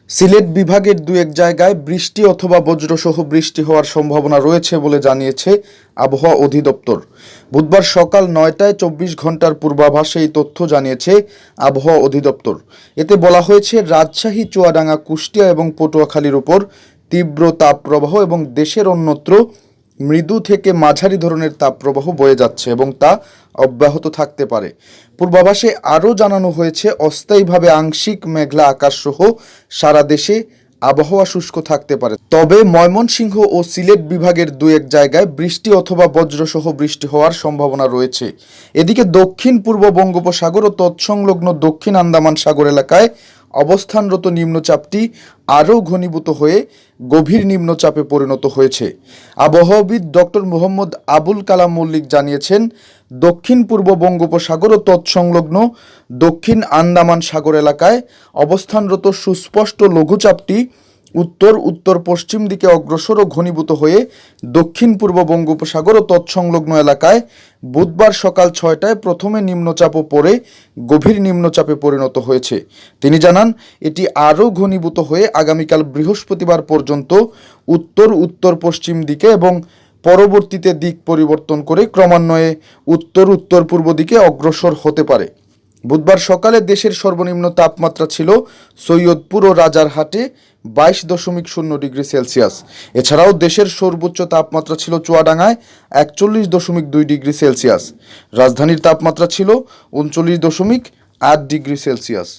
সিলেট বিভাগের দু এক জায়গায় বৃষ্টি অথবা বজ্রসহ বৃষ্টি হওয়ার সম্ভাবনা রয়েছে বলে জানিয়েছে আবহাওয়া অধিদপ্তর। বুধবার সকাল ৯টায় ২৪ ঘন্টার পূর্বাভাসে এই তথ্য জানিয়েছে আবহাওয়া অধিদপ্তর। এতে বলা হয়েছে, রাজশাহী, চুয়াডাঙ্গা, কুষ্টিয়া এবং পটুয়াখালীর উপর তীব্র তাপপ্রবাহ এবং দেশের অন্যত্র মৃদু থেকে মাঝারি ধরনের তাপপ্রবাহ বয়ে যাচ্ছে এবং তা অব্যাহত থাকতে পারে। পূর্বাভাসে আরও জানানো হয়েছে, অস্থায়ীভাবে আংশিক মেঘলা আকাশসহ সারা দেশে আবহাওয়া শুষ্ক থাকতে পারে, তবে ময়মনসিংহ ও সিলেট বিভাগের দু এক জায়গায় বৃষ্টি অথবা বজ্রসহ বৃষ্টি হওয়ার সম্ভাবনা রয়েছে। এদিকে দক্ষিণ পূর্ব বঙ্গোপসাগর ও তৎসংলগ্ন দক্ষিণ আন্দামান সাগর এলাকায় অবস্থানরত নিম্নচাপটি আরও ঘনীভূত হয়ে গভীর নিম্নচাপে পরিণত হয়েছে। আবহাওয়াবিদ ডক্টর মোহাম্মদ আবুল কালাম মল্লিক জানিয়েছেন, দক্ষিণ পূর্ব বঙ্গোপসাগর ও তৎসংলগ্ন দক্ষিণ আন্দামান সাগর এলাকায় অবস্থানরত সুস্পষ্ট লঘুচাপটি উত্তর উত্তর পশ্চিম দিকে অগ্রসর ও ঘনীভূত হয়ে দক্ষিণ পূর্ব বঙ্গোপসাগর ও তৎসংলগ্ন এলাকায় বুধবার সকাল ৬টায় প্রথমে নিম্নচাপও পড়ে গভীর নিম্নচাপে পরিণত হয়েছে। তিনি জানান, এটি আরও ঘনীভূত হয়ে আগামীকাল বৃহস্পতিবার পর্যন্ত উত্তর উত্তর পশ্চিম দিকে এবং পরবর্তীতে দিক পরিবর্তন করে ক্রমান্বয়ে উত্তর উত্তর পূর্ব দিকে অগ্রসর হতে পারে। বুধবার সকালে দেশের সর্বনিম্ন তাপমাত্রা ছিল সৈয়দপুর ও রাজারহাটে 22.0 ডিগ্রি সেলসিয়াস। এছাড়াও দেশের সর্বোচ্চ তাপমাত্রা ছিল চুয়াডাঙ্গায় 41.2 ডিগ্রি সেলসিয়াস। রাজধানীর তাপমাত্রা ছিল 39.8 ডিগ্রি সেলসিয়াস।